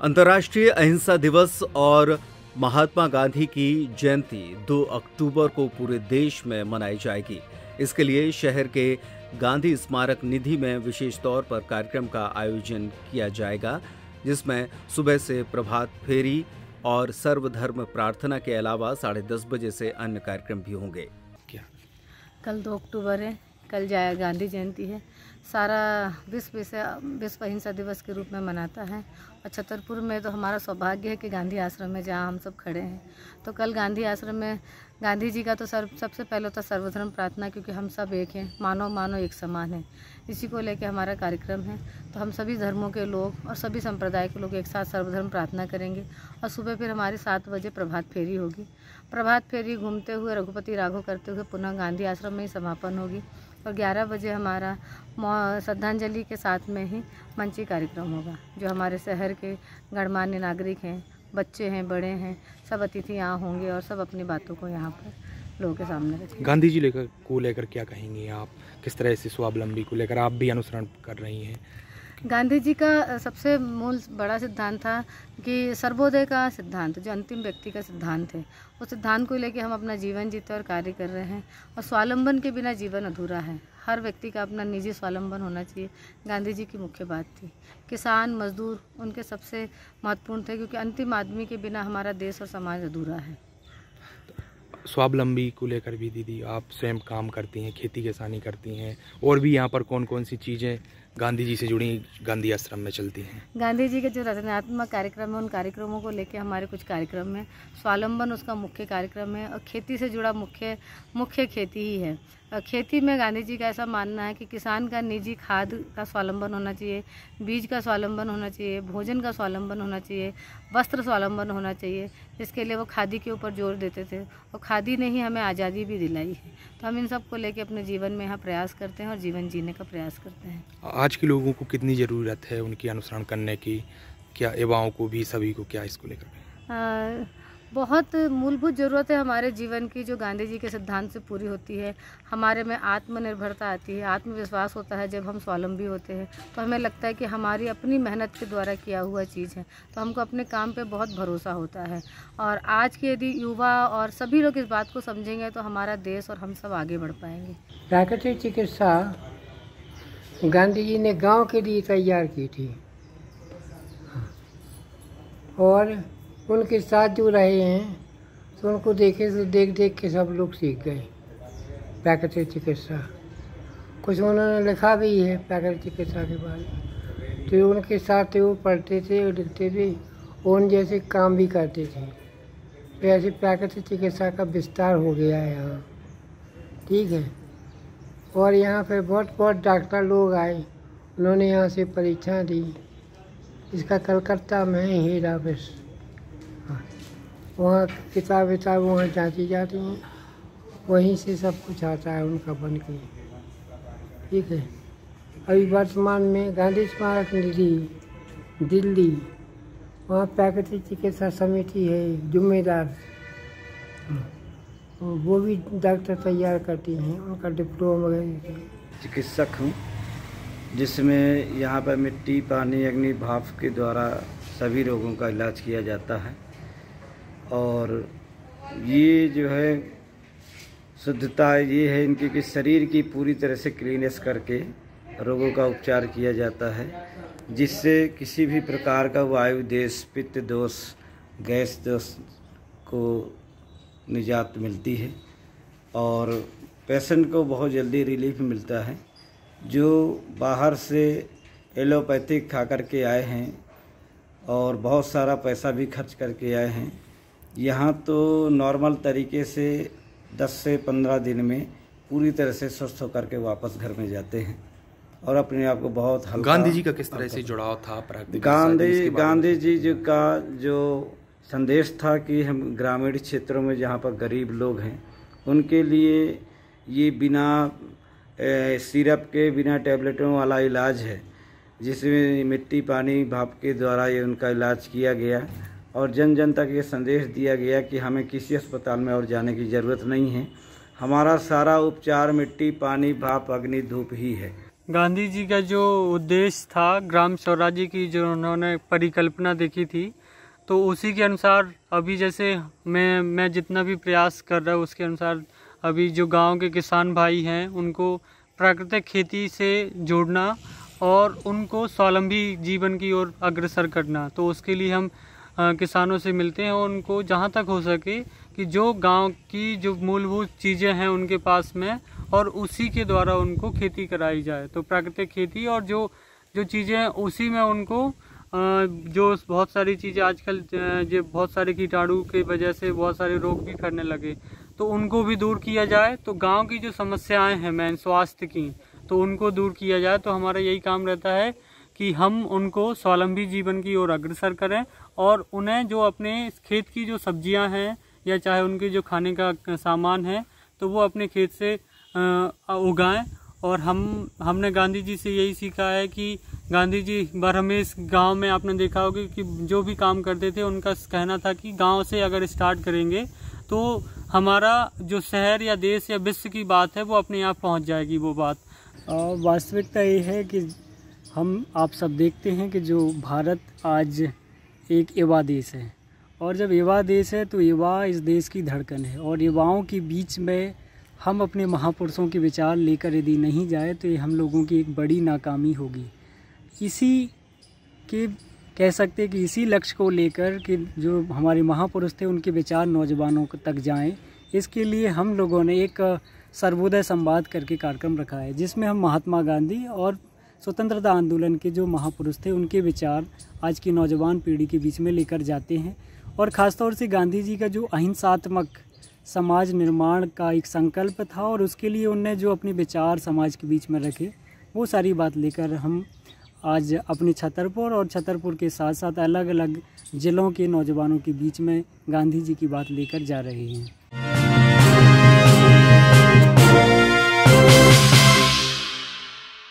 अंतर्राष्ट्रीय अहिंसा दिवस और महात्मा गांधी की जयंती 2 अक्टूबर को पूरे देश में मनाई जाएगी। इसके लिए शहर के गांधी स्मारक निधि में विशेष तौर पर कार्यक्रम का आयोजन किया जाएगा, जिसमें सुबह से प्रभात फेरी और सर्वधर्म प्रार्थना के अलावा 10:30 बजे से अन्य कार्यक्रम भी होंगे। कल 2 अक्टूबर है, कल गांधी जयंती है। सारा विश्व अहिंसा दिवस के रूप में मनाता है। और छतरपुर में तो हमारा सौभाग्य है कि गांधी आश्रम में जहाँ हम सब खड़े हैं, तो कल गांधी आश्रम में गांधी जी का तो सबसे पहले होता सर्वधर्म प्रार्थना, क्योंकि हम सब एक हैं, मानव मानव एक समान है। इसी को लेकर हमारा कार्यक्रम है। तो हम सभी धर्मों के लोग और सभी संप्रदाय के लोग एक साथ सर्वधर्म प्रार्थना करेंगे और सुबह फिर हमारी 7 बजे प्रभात फेरी होगी। प्रभात फेरी घूमते हुए रघुपति राघव करते हुए पुनः गांधी आश्रम में ही समापन होगी और 11 बजे हमारा श्रद्धांजलि के साथ में ही मंची कार्यक्रम होगा। जो हमारे शहर के गणमान्य नागरिक हैं, बच्चे हैं, बड़े हैं, सब अतिथि यहाँ होंगे और सब अपनी बातों को यहाँ पर लोगों के सामने रखेंगे। गांधी जी को लेकर क्या कहेंगे आप? किस तरह से स्वावलंबी को लेकर आप भी अनुसरण कर रही हैं? गांधी जी का सबसे मूल बड़ा सिद्धांत था कि सर्वोदय का सिद्धांत, जो अंतिम व्यक्ति का सिद्धांत है, उस सिद्धांत को लेकर हम अपना जीवन जीते और कार्य कर रहे हैं। और स्वावलंबन के बिना जीवन अधूरा है। हर व्यक्ति का अपना निजी स्वावलंबन होना चाहिए, गांधी जी की मुख्य बात थी। किसान, मजदूर उनके सबसे महत्वपूर्ण थे, क्योंकि अंतिम आदमी के बिना हमारा देश और समाज अधूरा है। स्वावलंबी को लेकर भी दीदी आप स्वयं काम करती हैं, खेती किसानी करती हैं, और भी यहाँ पर कौन कौन सी चीज़ें गांधी जी से जुड़ी गांधी आश्रम में चलती हैं? गांधी जी के जो रचनात्मक कार्यक्रम है, उन कार्यक्रमों को लेकर हमारे कुछ कार्यक्रम है। स्वावलंबन उसका मुख्य कार्यक्रम है और खेती से जुड़ा मुख्य खेती ही है। खेती में गांधी जी का ऐसा मानना है कि किसान का निजी खाद का स्वावलंबन होना चाहिए, बीज का स्वावलंबन होना चाहिए, भोजन का स्वावलंबन होना चाहिए, वस्त्र स्वावलंबन होना चाहिए, जिसके लिए वो खादी के ऊपर जोर देते थे। और खादी ने ही हमें आज़ादी भी दिलाई है। तो हम इन सब को लेकर अपने जीवन में यहाँ प्रयास करते हैं और जीवन जीने का प्रयास करते हैं। आज के लोगों को कितनी ज़रूरत है उनकी अनुसरण करने की? क्या युवाओं को भी, सभी को, क्या इसको लेकर? बहुत मूलभूत ज़रूरत है हमारे जीवन की, जो गांधी जी के सिद्धांत से पूरी होती है। हमारे में आत्मनिर्भरता आती है, आत्मविश्वास होता है। जब हम स्वावलंबी होते हैं तो हमें लगता है कि हमारी अपनी मेहनत के द्वारा किया हुआ चीज़ है, तो हमको अपने काम पे बहुत भरोसा होता है। और आज के यदि युवा और सभी लोग इस बात को समझेंगे तो हमारा देश और हम सब आगे बढ़ पाएंगे। प्राकृतिक चिकित्सा गांधी जी ने गाँव के लिए तैयार की थी और उनके साथ जो रहे हैं तो उनको देख देख के सब लोग सीख गए प्राकृतिक चिकित्सा। कुछ उन्होंने लिखा भी है प्राकृतिक चिकित्सा के बारे में। तो उनके साथ वो पढ़ते थे और लिखते थे, उन जैसे काम भी करते थे। तो ऐसे प्राकृतिक चिकित्सा का विस्तार हो गया है यहाँ, ठीक है। और यहाँ पे बहुत डॉक्टर लोग आए, उन्होंने यहाँ से परीक्षा दी। इसका कलकत्ता में हेड ऑफिस, वहाँ किताब वहाँ जांची जाती हैं, वहीं से सब कुछ आता है उनका बन के, ठीक है। अभी वर्तमान में गांधी स्मारक निधि दिल्ली, वहाँ प्राकृतिक चिकित्सा समिति है जिम्मेदार, वो भी डॉक्टर तैयार करती हैं, उनका डिप्लोमा वगैरह। चिकित्सक हूँ, जिसमें यहाँ पर मिट्टी, पानी, अग्नि, भाप के द्वारा सभी रोगों का इलाज किया जाता है। और ये जो है शुद्धता ये है इनकी कि शरीर की पूरी तरह से क्लीनेस करके रोगों का उपचार किया जाता है, जिससे किसी भी प्रकार का वायु देश, पित्त दोष, गैस दोष को निजात मिलती है और पेशेंट को बहुत जल्दी रिलीफ मिलता है। जो बाहर से एलोपैथिक खा करके आए हैं और बहुत सारा पैसा भी खर्च करके आए हैं, यहाँ तो नॉर्मल तरीके से 10 से 15 दिन में पूरी तरह से स्वस्थ होकर के वापस घर में जाते हैं और अपने आप को बहुत हल्का। गांधी जी का किस तरह से जुड़ाव था प्राकृतिक? गांधी जी का जो संदेश था कि हम ग्रामीण क्षेत्रों में जहाँ पर गरीब लोग हैं उनके लिए ये बिना सिरप के, बिना टैबलेटों वाला इलाज है, जिसमें मिट्टी, पानी, भाप के द्वारा ये उनका इलाज किया गया और जन जन तक ये संदेश दिया गया कि हमें किसी अस्पताल में और जाने की ज़रूरत नहीं है। हमारा सारा उपचार मिट्टी, पानी, भाप, अग्नि, धूप ही है। गांधी जी का जो उद्देश्य था ग्राम स्वराज्य की, जो उन्होंने परिकल्पना देखी थी, तो उसी के अनुसार अभी जैसे मैं जितना भी प्रयास कर रहा हूँ उसके अनुसार अभी जो गांव के किसान भाई हैं उनको प्राकृतिक खेती से जोड़ना और उनको स्वावलंबी जीवन की ओर अग्रसर करना। तो उसके लिए हम किसानों से मिलते हैं और उनको जहाँ तक हो सके कि जो गांव की जो मूलभूत चीज़ें हैं उनके पास में, और उसी के द्वारा उनको खेती कराई जाए। तो प्राकृतिक खेती और जो चीज़ें हैं उसी में उनको जो बहुत सारी चीज़ें आजकल जो बहुत सारे कीटाणु की वजह से बहुत सारे रोग भी फैलने लगे, तो उनको भी दूर किया जाए। तो गांव की जो समस्याएं हैं मेन स्वास्थ्य की, तो उनको दूर किया जाए। तो हमारा यही काम रहता है कि हम उनको स्वावलंबी जीवन की ओर अग्रसर करें और उन्हें जो अपने खेत की जो सब्जियां हैं या चाहे उनके जो खाने का सामान है तो वो अपने खेत से उगाएं। और हमने गांधी जी से यही सीखा है कि गांधी जी बरहमेश गांव में आपने देखा होगा कि जो भी काम करते थे उनका कहना था कि गांव से अगर स्टार्ट करेंगे तो हमारा जो शहर या देश या विश्व की बात है वो अपने आप पहुंच जाएगी वो बात। वास्तविकता ये है कि आप सब देखते हैं कि जो भारत आज एक युवा देश है, और जब युवा देश है तो युवा इस देश की धड़कन है, और युवाओं के बीच में हम अपने महापुरुषों के विचार लेकर यदि नहीं जाए तो ये हम लोगों की एक बड़ी नाकामी होगी। इसी के कह सकते हैं कि इसी लक्ष्य को लेकर कि जो हमारे महापुरुष थे उनके विचार नौजवानों तक जाएं, इसके लिए हम लोगों ने एक सर्वोदय संवाद करके कार्यक्रम रखा है, जिसमें हम महात्मा गांधी और स्वतंत्रता आंदोलन के जो महापुरुष थे उनके विचार आज की नौजवान पीढ़ी के बीच में लेकर जाते हैं। और ख़ासतौर से गांधी जी का जो अहिंसात्मक समाज निर्माण का एक संकल्प था और उसके लिए उनने जो अपने विचार समाज के बीच में रखे, वो सारी बात लेकर हम आज अपने छतरपुर और छतरपुर के साथ साथ अलग अलग ज़िलों के नौजवानों के बीच में गांधी जी की बात लेकर जा रहे हैं।